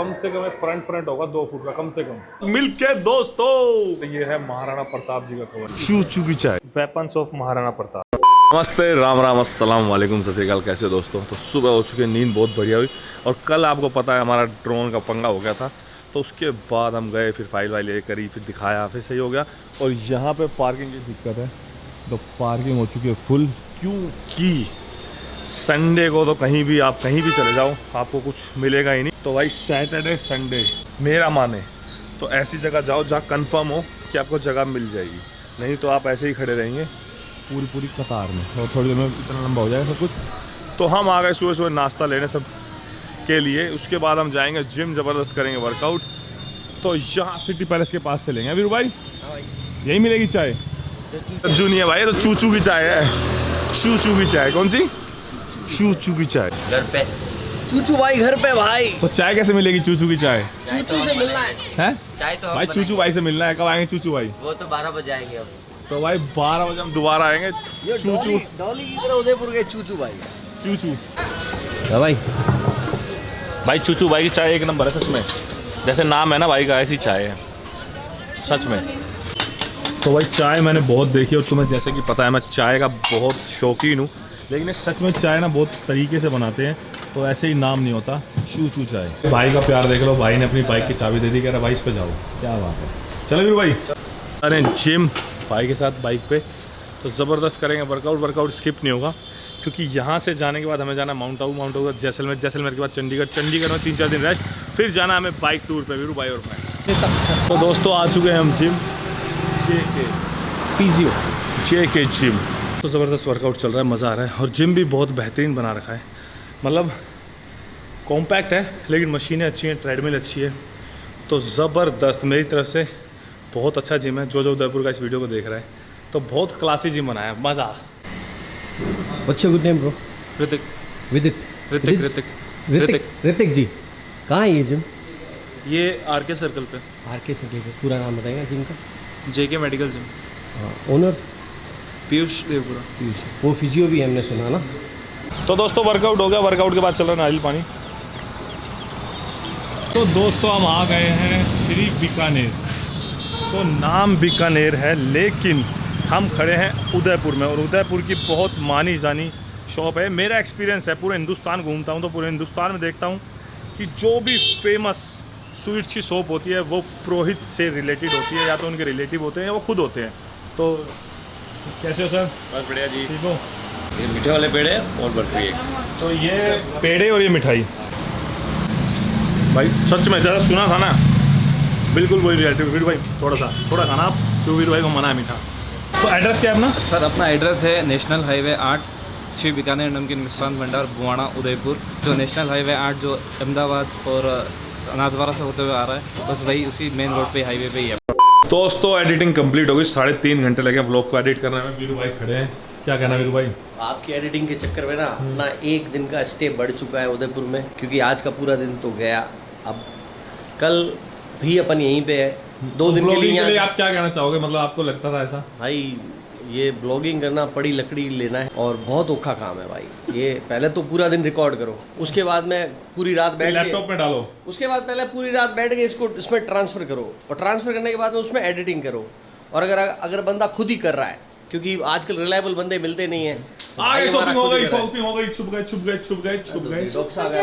कम से कम front front होगा 2 foot का कम से कम। मिलके दोस्तों, ये है महाराणा प्रताप जी का कवर, चू चू की चाय, वेपन्स ऑफ महाराणा प्रताप। नमस्ते, राम राम, अस्सलाम वालेकुम, सत श्री अकाल। कैसे हो दोस्तों? तो सुबह हो चुकी है, नींद बहुत बढ़िया हुई। और कल आपको पता है हमारा ड्रोन का पंगा हो गया था, तो उसके बाद हम गए, फिर फाइल वाइल ये करी, फिर दिखाया, फिर सही हो गया। और यहाँ पे पार्किंग की दिक्कत है, तो पार्किंग हो चुकी है फुल, क्योंकि संडे को तो कहीं भी आप कहीं भी चले जाओ आपको कुछ मिलेगा ही नहीं। तो भाई सैटरडे संडे मेरा माने तो ऐसी जगह जाओ जहाँ कंफर्म हो कि आपको जगह मिल जाएगी, नहीं तो आप ऐसे ही खड़े रहेंगे पूरी कतार में, और थोड़ी देर में इतना लंबा हो जाएगा सब कुछ। तो हम आ गए सुबह सुबह नाश्ता लेने सब के लिए। उसके बाद हम जाएंगे जिम, ज़बरदस्त करेंगे वर्कआउट। तो यहाँ सिटी पैलेस के पास से लेंगे। अभी भाई यही मिलेगी चाय? जो नहीं है भाई, तो चूचू की चाय है, चूचू की चाय। कौन सी? चूचू की चाय घर पे। चूचू भाई घर पे भाई। तो चाय कैसे मिलेगी चूचू की चाय? चूचू से मिलना है। हैं? चाय तो भाई चूचू भाई से मिलना है। कब आएंगे चूचू भाई? वो तो 12 बजे आएंगे अब। तो भाई 12 बजे हम दोबारा आएंगे। चूचू डॉली की तरह उदयपुर के चूचू भाई। चूचू भाई भाई चूचू भाई की चाय एक नंबर है सच में, जैसे नाम है ना भाई का, ऐसी चाय है सच में। तो भाई चाय मैंने बहुत देखी, और तुम्हें जैसे कि पता है मैं चाय का बहुत शौकीन हूँ, लेकिन ये सच में चाय ना बहुत तरीके से बनाते हैं, तो ऐसे ही नाम नहीं होता चूचू चाय। भाई का प्यार देख लो, भाई ने अपनी बाइक की चाबी दे दी, कह रहा भाई इस पे जाओ। क्या बात है। चलो फिर भाई अरे जिम भाई के साथ बाइक पे, तो ज़बरदस्त करेंगे वर्कआउट स्किप नहीं होगा, क्योंकि यहाँ से जाने के बाद हमें जाना माउंट आबू जैसलमेर के बाद चंडीगढ़ में 3-4 दिन रेस्ट, फिर जाना हमें बाइक टूर पे वीरू भाई और मैं। तो दोस्तों आ चुके हैं हम जिम, JK जिम। तो ज़बरदस्त वर्कआउट चल रहा है, मज़ा आ रहा है, और जिम भी बहुत बेहतरीन बना रखा है, मतलब कॉम्पैक्ट है लेकिन मशीनें अच्छी हैं, ट्रेडमिल अच्छी है, तो ज़बरदस्त। मेरी तरफ से बहुत अच्छा जिम है। जो उदयपुर का इस वीडियो को देख रहा है तो बहुत क्लासी जिम बनाया, मज़ा। What's your good name, bro? Hrithik Hrithik जी। कहाँ है ये जिम? ये आरके सर्कल पे, आरके सर्कल पे। पूरा नाम बताएंगे जिम का? जेके मेडिकल जिम। हाँ, ओनर पीयूष देवपुरा। वो फिजियो भी हमने सुना ना। तो दोस्तों वर्कआउट हो गया, वर्कआउट के बाद चल रहा है नारियल पानी। तो दोस्तों हम आ गए हैं श्री बीकानेर। तो नाम बीकानेर है लेकिन हम खड़े हैं उदयपुर में, और उदयपुर की बहुत मानी जानी शॉप है। मेरा एक्सपीरियंस है, पूरे हिंदुस्तान घूमता हूँ तो पूरे हिंदुस्तान में देखता हूँ कि जो भी फेमस स्वीट्स की शॉप होती है वो पुरोहित से रिलेटेड होती है, या तो उनके रिलेटिव होते हैं या वो खुद होते हैं। तो कैसे हो सर? बस बढ़िया जी। ठीक हो? ये मीठे वाले पेड़े और बर्फी एक। तो ये पेड़े और ये मिठाई भाई सच में ज़्यादा सुना था ना, बिल्कुल वही रियलिटी। वीर भाई थोड़ा खाना आप, क्यों वीर भाई को मना है मीठा। तो एड्रेस क्या है अपना? सर अपना एड्रेस है नेशनल हाईवे 8, श्री बीकानेर नमकीन मिष्ठान भंडार, बुवाना, उदयपुर। जो नेशनल हाईवे 8 जो अहमदाबाद और नाथद्वारा से होते हुए आ रहा है, बस वही उसी मेन रोड पे हाईवे पे ही है। दोस्तों एडिटिंग कंप्लीट हो गई, 3.5 घंटे लगे व्लॉग को एडिट करने में। वीरू भाई खड़े हैं, क्या कहना वीरू भाई? आपकी एडिटिंग के चक्कर में ना अपना एक दिन का स्टे बढ़ चुका है उदयपुर में, क्योंकि आज का पूरा दिन तो गया, अब कल भी अपन यहीं पे है 2 दिन के लिए। आप क्या कहना चाहोगे, मतलब आपको लगता था ऐसा? भाई ये ब्लॉगिंग करना, पड़ी लकड़ी लेना है, और बहुत औखा काम है भाई। ये पहले तो पूरा दिन रिकॉर्ड करो, उसके बाद में पूरी रात बैठ के लैपटॉप में डालो, उसके बाद पहले पूरी रात बैठ के इसको इसमें ट्रांसफर करो, और ट्रांसफर करने के बाद में उसमें एडिटिंग करो। और अगर बंदा खुद ही कर रहा है, क्योंकि आजकल रिलायबल बंदे मिलते नहीं है। शॉपिंग हो गई, छुप गए।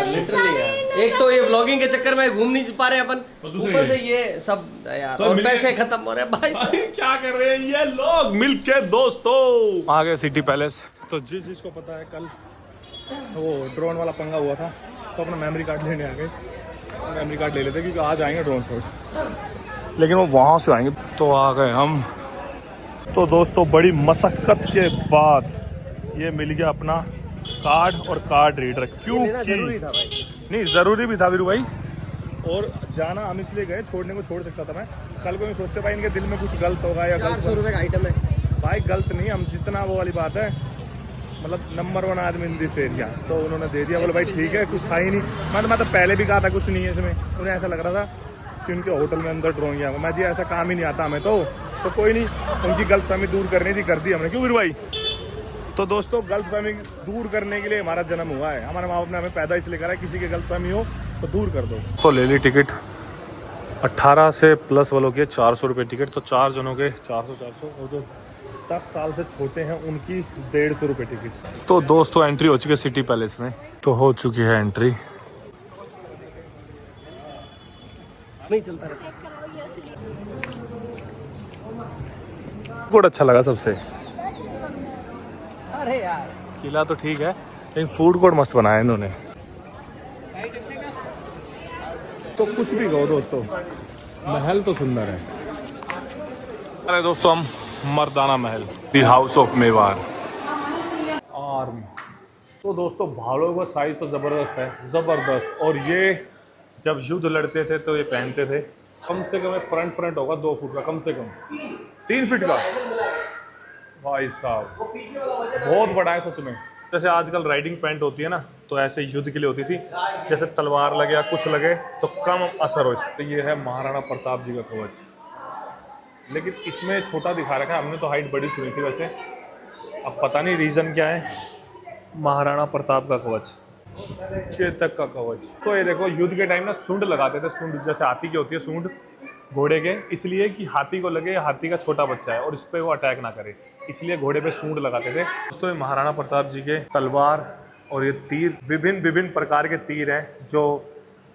लिटरली यार, एक तो ये व्लॉगिंग के चक्कर में घूम नहीं पा रहे अपन, ऊपर से ये सब यार, और पैसे खत्म हो रहे हैं भाई। क्या कर रहे हैं ये लोग मिलके दोस्तों? आ गए सिटी पैलेस। तो जिसको पता है कल वो ड्रोन वाला पंगा हुआ था, तो अपना मेमोरी कार्ड लेने आ गए। मेमोरी कार्ड ले लेते क्योंकि आज आएंगे ड्रोन शॉट, लेकिन वो वहाँ से आएंगे। तो आ गए हम। तो दोस्तों बड़ी मशक्कत के बाद ये मिल गया अपना कार्ड और कार्ड रीडर, क्योंकि जरूरी था भाई। नहीं ज़रूरी भी था वीरू भाई, और जाना हम इसलिए गए, छोड़ने को छोड़ सकता था मैं। कल को मैं सोचते भाई इनके दिल में कुछ गलत होगा या 400 रुपये का आइटम है भाई, गलत नहीं, हम जितना वो वाली बात है, मतलब नंबर 1 आदमी इन दिस एरिया, तो उन्होंने दे दिया। बोले भाई ठीक है, कुछ था ही नहीं। मैं तो पहले भी कहा था कुछ नहीं है इसमें, उन्हें ऐसा लग रहा था कि उनके होटल में अंदर ड्रोन किया। मैं जी ऐसा काम ही नहीं आता हमें, तो कोई नहीं, उनकी गलतफहमी दूर करनी थी, कर दी हमने। क्यों वीरू भाई? तो दोस्तों गलतफहमी दूर करने के लिए हमारा जन्म हुआ है। हमारे माँ बाप ने हमें पैदा इसलिए करा है, किसी की गलतफहमी हो तो दूर कर दो। तो ले ली टिकट, 18 से प्लस वालों के 400 रुपये टिकट, तो 4 जनों के 400 और जो 10 साल से छोटे हैं उनकी 150 रुपये टिकट। तो दोस्तों एंट्री हो चुकी है सिटी पैलेस में, तो हो चुकी है एंट्री। नहीं चलता रहता। बहुत अच्छा लगा सबसे। अरे यार किला तो ठीक है लेकिन फूड कोर्ट मस्त बनाया इन्होंने। तो कुछ भी कहो दोस्तों, महल तो सुंदर है। अरे दोस्तों हम मर्दाना महल, the house of Mewar arm. तो दोस्तों भालों का साइज तो ज़बरदस्त है, ज़बरदस्त। और ये जब युद्ध लड़ते थे तो ये पहनते थे। कम से कम फ्रंट होगा 2 फुट का, कम से कम 3 फीट का। भाई साहब बहुत बड़ा है सच में। जैसे आजकल राइडिंग पैंट होती है ना, तो ऐसे युद्ध के लिए होती थी, जैसे तलवार लगे या कुछ लगे तो कम असर हो। तो ये है महाराणा प्रताप जी का कवच, लेकिन इसमें छोटा दिखा रखा है। हमने तो हाइट बड़ी सुनी थी वैसे, अब पता नहीं रीज़न क्या है। महाराणा प्रताप का कवच, चेतक का कवच। तो ये देखो युद्ध के टाइम ना सूंड लगाते थे, सूंड जैसे हाथी की होती है सूंड घोड़े के, इसलिए कि हाथी को लगे हाथी का छोटा बच्चा है और इस पर वो अटैक ना करे, इसलिए घोड़े पे सूंड लगाते थे। दोस्तों ये महाराणा प्रताप जी के तलवार और ये तीर, विभिन्न प्रकार के तीर हैं, जो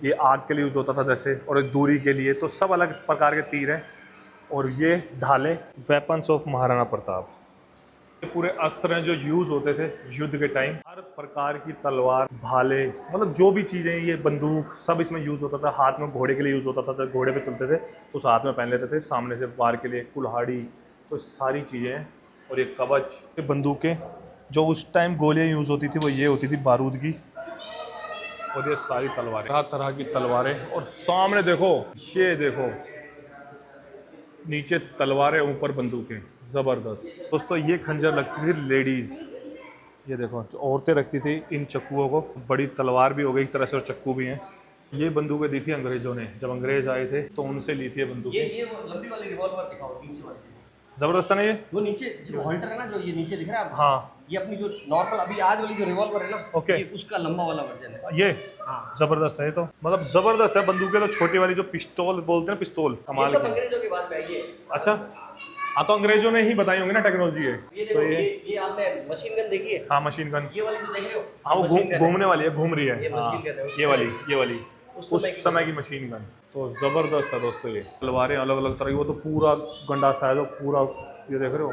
ये आग के लिए यूज होता था जैसे, और एक दूरी के लिए, तो सब अलग प्रकार के तीर हैं। और ये ढाले, वेपन्स ऑफ महाराणा प्रताप। ये पूरे अस्त्र हैं जो यूज होते थे युद्ध के टाइम। हर प्रकार की तलवार, भाले, मतलब जो भी चीज़ें, ये बंदूक, सब इसमें यूज होता था। हाथ में घोड़े के लिए यूज होता था, जब घोड़े पे चलते थे तो उस हाथ में पहन लेते थे, सामने से वार के लिए कुल्हाड़ी, तो सारी चीज़ें हैं। और ये कवच, ये बंदूकें, जो उस टाइम गोलियाँ यूज होती थी वो ये होती थी बारूद की। और ये सारी तलवारें, तरह तरह की तलवारें। और सामने देखो, ये देखो नीचे तलवारें, ऊपर बंदूकें, ज़बरदस्त। दोस्तों ये खंजर लगती थी लेडीज़, ये देखो जो औरतें रखती थी इन चक्कुओं को। बड़ी तलवार भी हो गई एक तरह से और चक्कू भी हैं। ये बंदूकें दी थी अंग्रेज़ों ने, जब अंग्रेज़ आए थे तो उनसे ली थी ये बंदूकें। ये वो लंबी वाली रिवॉल्वर दिखाओ, नीचे वाली। ज़बरदस्त है ना ये। वो नीचे जो हॉल्टर है ना, जो ये नीचे दिख रहा है आपको, हाँ ये अपनी जो नॉर्मल अभी आज वाली जो रिवॉल्वर है ना, ओके, ये उसका लंबा वाला वर्जन है। ये हाँ ज़बरदस्त है। ये तो मतलब ज़बरदस्त है। बंदूकें तो छोटी वाली जो पिस्तौल बोलते हैं, पिस्तौल, ये कमाल सब की। अंग्रेजों की बात है ये। अच्छा हाँ, तो अंग्रेजों ने ही बताई होंगी ना टेक्नोलॉजी है। ये तो देखो, ये आपने मशीन गन देखी है? हाँ मशीन गन, ये वाली जो देख रहे हो, हाँ वो मशीन गन है। घूमने वाली है, घूम रही है। ये हाँ, मशीन गन है, ये वाली उस उस समय की मशीन गन। तो ज़बरदस्त है दोस्तों। ये तलवारें अलग अलग तरह की, वो तो पूरा गंडा सा है, तो पूरा ये देख रहे हो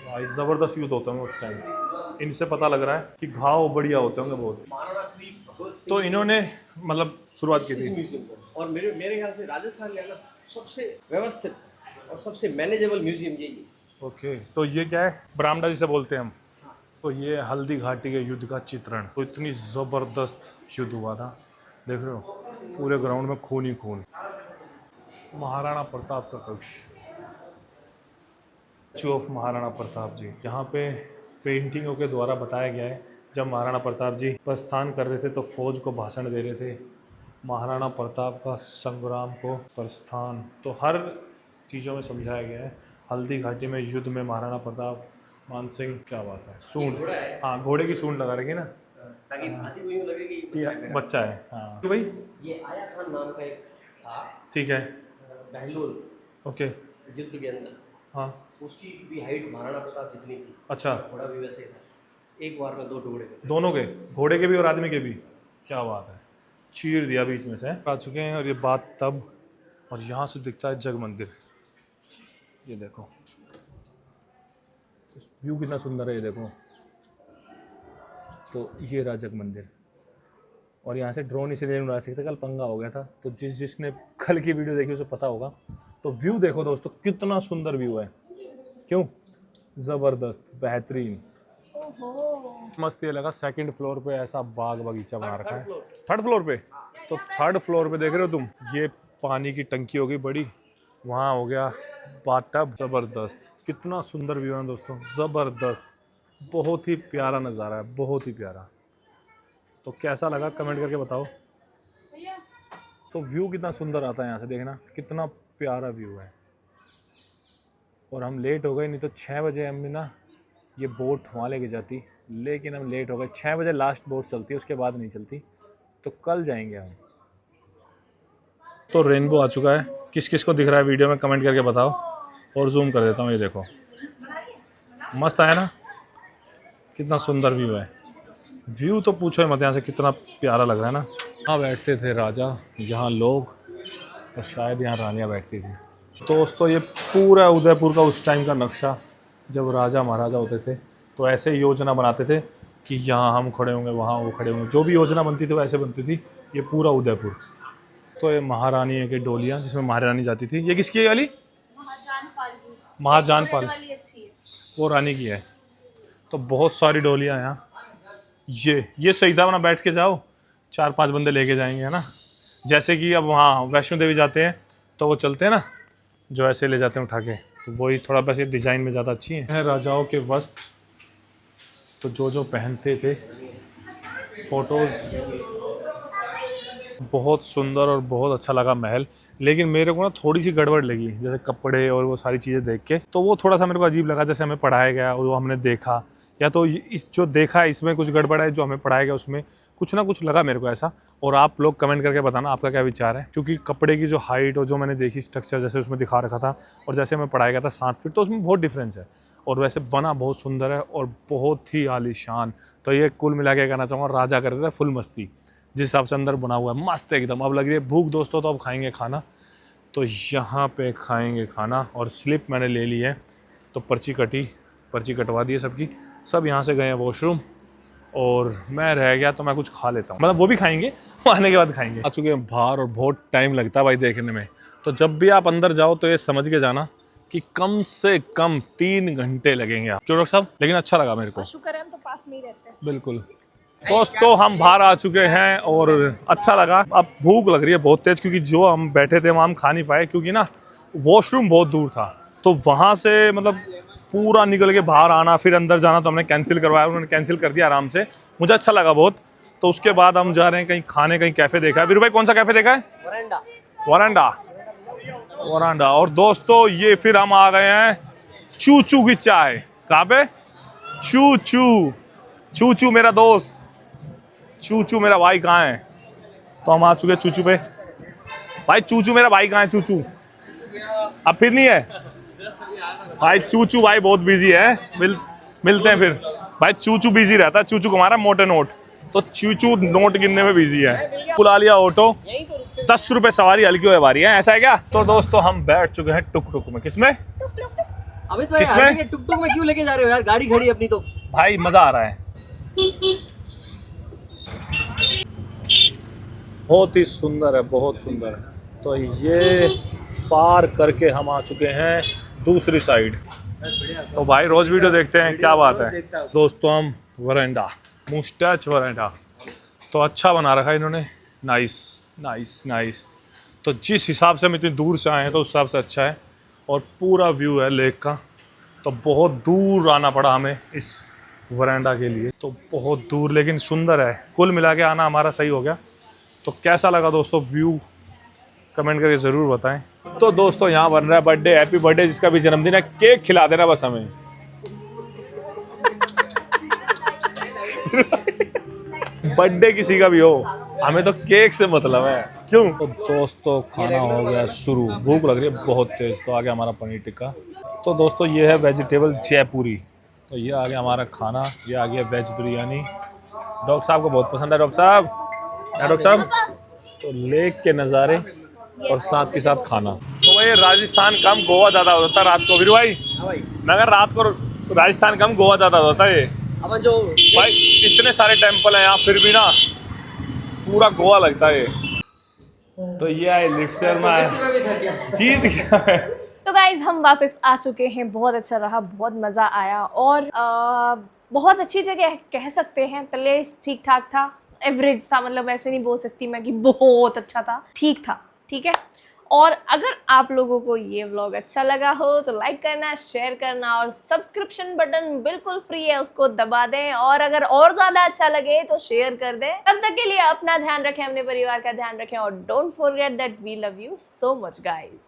भाई, ज़बरदस्त यूज होता है उस टाइम। इनसे पता लग रहा है कि घाव बढ़िया होते होंगे बहुत। महाराणा श्री भगत सिंह तो इन्होंने मतलब शुरुआत की इस थी। म्यूजियम को, और मेरे ख्याल से राजस्थान में ना सबसे व्यवस्थित और सबसे मैनेजेबल म्यूजियम यही है। ओके, तो ये क्या है, बरामदा जिसे बोलते हैं हम। तो ये हल्दी घाटी के युद्ध का चित्रण। तो इतनी ज़बरदस्त युद्ध हुआ था, देख रहे हो पूरे ग्राउंड में खून ही खून। महाराणा प्रताप का कक्ष, स्टैचू ऑफ महाराणा प्रताप जी। यहाँ पे पेंटिंगों के द्वारा बताया गया है, जब महाराणा प्रताप जी प्रस्थान कर रहे थे तो फौज को भाषण दे रहे थे। महाराणा प्रताप का संग्राम को प्रस्थान, तो हर चीज़ों में समझाया गया है। हल्दी घाटी में युद्ध में महाराणा प्रताप, मान सिंह, क्या बात है, सूंड, हाँ घोड़े की सूंड लगा रखी ना, ताकि हाथी को यूं लगे कि ये बच्चा है। हाँ तो भाई ये आया खान नाम का एक था, ठीक है, बहलोल ओके, युद्ध के अंदर, हाँ उसकी भी हाइट महाराणा प्रताप जितनी थी, अच्छा, घोड़ा भी वैसे ही था। एक बार में 2 टुकड़े कर दोनों के, घोड़े के भी और आदमी के भी, क्या बात है, चीर दिया बीच में से। आ चुके हैं। और ये बात तब, और यहाँ से दिखता है जग मंदिर, ये देखो व्यू कितना सुंदर है, ये देखो। तो ये रहा जग मंदिर, और यहाँ से ड्रोन इसलिए नहीं उड़ा सकते, कल पंगा हो गया था, तो जिसने कल की वीडियो देखी उसे पता होगा। तो व्यू देखो दोस्तों, कितना सुंदर व्यू है, क्यों, ज़बरदस्त, बेहतरीन, मस्त। ये लगा सेकंड फ्लोर पे ऐसा बाग बगीचा बना रखा है। थर्ड फ्लोर पे, तो थर्ड फ्लोर पे देख रहे हो तुम, ये पानी की टंकी हो गई बड़ी, वहाँ हो गया बाथटब, ज़बरदस्त। कितना सुंदर व्यू है दोस्तों, ज़बरदस्त, बहुत ही प्यारा नज़ारा है, बहुत ही प्यारा। तो कैसा लगा कमेंट करके बताओ। तो व्यू कितना सुंदर आता है यहाँ से, देखना कितना प्यारा व्यू है। और हम लेट हो गए, नहीं तो 6 बजे हमने ना ये बोट वहाँ लेके जाती, लेकिन हम लेट हो गए। 6 बजे लास्ट बोट चलती है, उसके बाद नहीं चलती, तो कल जाएंगे हम। तो रेनबो आ चुका है, किस किस को दिख रहा है वीडियो में कमेंट करके बताओ, और जूम कर देता हूँ। ये देखो मस्त है ना, कितना सुंदर व्यू है। व्यू तो पूछो ही मत, यहाँ से कितना प्यारा लग रहा है ना। यहाँ बैठते थे राजा, यहाँ लोग, और शायद यहाँ रानियाँ बैठती थी। दोस्तों ये पूरा उदयपुर का उस टाइम का नक्शा, जब राजा महाराजा होते थे तो ऐसे योजना बनाते थे कि यहाँ हम खड़े होंगे, वहाँ वो खड़े होंगे, जो भी योजना बनती थी वो ऐसे बनती थी। ये पूरा उदयपुर। तो ये महारानी की डोलियाँ जिसमें महारानी जाती थी। ये किसकी है वाली? महाजानपाल, वो रानी की है। तो बहुत सारी डोलियाँ हैं यहाँ। ये सही था, वरना बैठ के जाओ, 4-5 बंदे लेके जाएंगे, है ना। जैसे कि अब वहाँ वैष्णो देवी जाते हैं तो वो चलते हैं ना, जो ऐसे ले जाते हैं उठा के, तो वही थोड़ा वैसे डिज़ाइन में ज़्यादा अच्छी है। राजाओं के वस्त्र, तो जो पहनते थे, फ़ोटोज़, बहुत सुंदर और बहुत अच्छा लगा महल। लेकिन मेरे को ना थोड़ी सी गड़बड़ लगी, जैसे कपड़े और वो सारी चीज़ें देख के, तो वो थोड़ा सा मेरे को अजीब लगा। जैसे हमें पढ़ाया गया और वो हमने देखा, या तो इस जो देखा है इसमें कुछ गड़बड़ है, जो हमें पढ़ाया गया उसमें कुछ ना कुछ लगा मेरे को ऐसा। और आप लोग कमेंट करके बताना आपका क्या विचार है, क्योंकि कपड़े की जो हाइट और जो मैंने देखी स्ट्रक्चर जैसे उसमें दिखा रखा था और जैसे हमें पढ़ाया गया था 7 फीट, तो उसमें बहुत डिफरेंस है। और वैसे बना बहुत सुंदर है और बहुत ही आलीशान। तो ये कुल मिला के कहना चाहूँगा, राजा करते थे फुल मस्ती, जिस हिसाब से अंदर बना हुआ है मस्त एकदम। अब लग रही है भूख दोस्तों, तो अब खाएंगे खाना। तो यहाँ पे खाएंगे खाना, और स्लिप मैंने ले ली है, तो पर्ची कटवा दी है सबकी। सब यहाँ से गए हैं वॉशरूम, और मैं रह गया तो मैं कुछ खा लेता हूँ, मतलब वो भी खाएंगे, आने के बाद खाएंगे। आ चुके हैं बाहर और बहुत टाइम लगता है भाई देखने में। तो जब भी आप अंदर जाओ तो ये समझ के जाना कि कम से कम 3 घंटे लगेंगे आप। क्यों डॉक्टर साहब? लेकिन अच्छा लगा मेरे को, शुक्र है हम तो पास में ही रहते हैं। बिल्कुल दोस्तों, हम बाहर आ चुके हैं और अच्छा लगा। अब भूख लग रही है बहुत तेज, क्योंकि जो हम बैठे थे वहाँ हम खा नहीं पाए, क्योंकि ना वॉशरूम बहुत दूर था। तो वहाँ से मतलब पूरा निकल के बाहर आना, फिर अंदर जाना, तो हमने कैंसिल करवाया। उन्होंने कैंसिल कर दिया आराम से, मुझे अच्छा लगा बहुत। तो उसके बाद हम जा रहे हैं कहीं खाने, कहीं कैफ़े देखा है। वीरू भाई कौन सा कैफ़े देखा है? वरांडा। और दोस्तों ये फिर हम आ गए हैं चूचू की चाय। कहाँ पे? चूचू मेरा दोस्त, चूचू मेरा भाई कहाँ है? तो हम आ चुके चूचू पे। भाई चूचू मेरा भाई कहाँ है? चूचू अब फिर नहीं है भाई। चूचू भाई बहुत बिजी है, मिलते हैं फिर। भाई चूचू बिजी रहता है, चूचू को हमारा मोटे नोट, तो चूचू नोट गिनने में बिजी है। बुला लिया ऑटो, 10 रुपए सवारी, हल्की हो बारी है, ऐसा है क्या? तो दोस्तों हम बैठ चुके हैं टुक में। किसमें? अमित भाई, टुक में क्यों लेके जा रहे हो यार? गाड़ी खड़ी अपनी तो। भाई मजा आ रहा है, बहुत ही सुंदर है, बहुत सुंदर है। तो ये पार करके हम आ चुके हैं दूसरी साइड। तो भाई रोज वीडियो देखते हैं, क्या बात है दोस्तों। हम वरांडा, मुस्टैच वरांडा, तो अच्छा बना रखा है इन्होंने। नाइस। तो जिस हिसाब से हम इतनी दूर से आए हैं तो उस हिसाब से अच्छा है, और पूरा व्यू है लेक का। तो बहुत दूर आना पड़ा हमें इस वरांडा के लिए, तो बहुत दूर, लेकिन सुंदर है। कुल मिला के आना हमारा सही हो गया। तो कैसा लगा दोस्तों व्यू, कमेंट करके ज़रूर बताएं। तो दोस्तों यहाँ बन रहा है बर्थडे, हैप्पी बर्थडे, जिसका भी जन्मदिन है, केक खिला देना बस हमें। बर्थडे किसी का भी हो, हमें तो केक से मतलब है, क्यों? तो दोस्तों खाना हो गया शुरू, भूख लग रही है बहुत तेज। तो आ गया हमारा पनीर टिक्का। तो दोस्तों ये है वेजिटेबल जयपुरी। तो ये आ गया हमारा खाना, ये आ गया वेज बिरयानी। डॉक्टर साहब को बहुत पसंद है। डॉक्टर साहब तो लेक के नज़ारे और साथ के साथ खाना। तो भाई राजस्थान कम गोवा ज़्यादा होता है रात को। वीरू भाई मगर रात को राजस्थान कम गोवा ज़्यादा होता है। अब जो भाई इतने सारे टेम्पल हैं यहाँ, फिर भी ना पूरा गोवा लगता है। तो ये आए लिटसर में आए, जीत गया है। तो गाइज हम वापस आ चुके हैं, बहुत अच्छा रहा, बहुत मज़ा आया, और बहुत अच्छी जगह कह सकते हैं। प्लेस ठीक ठाक था, एवरेज था, मतलब ऐसे नहीं बोल सकती मैं कि बहुत अच्छा था, ठीक था, ठीक है। और अगर आप लोगों को ये व्लॉग अच्छा लगा हो तो लाइक करना, शेयर करना, और सब्सक्रिप्शन बटन बिल्कुल फ्री है, उसको दबा दें। और अगर और ज़्यादा अच्छा लगे तो शेयर कर दें। तब तक के लिए अपना ध्यान रखें, अपने परिवार का ध्यान रखें, और don't forget that we love you so much guys.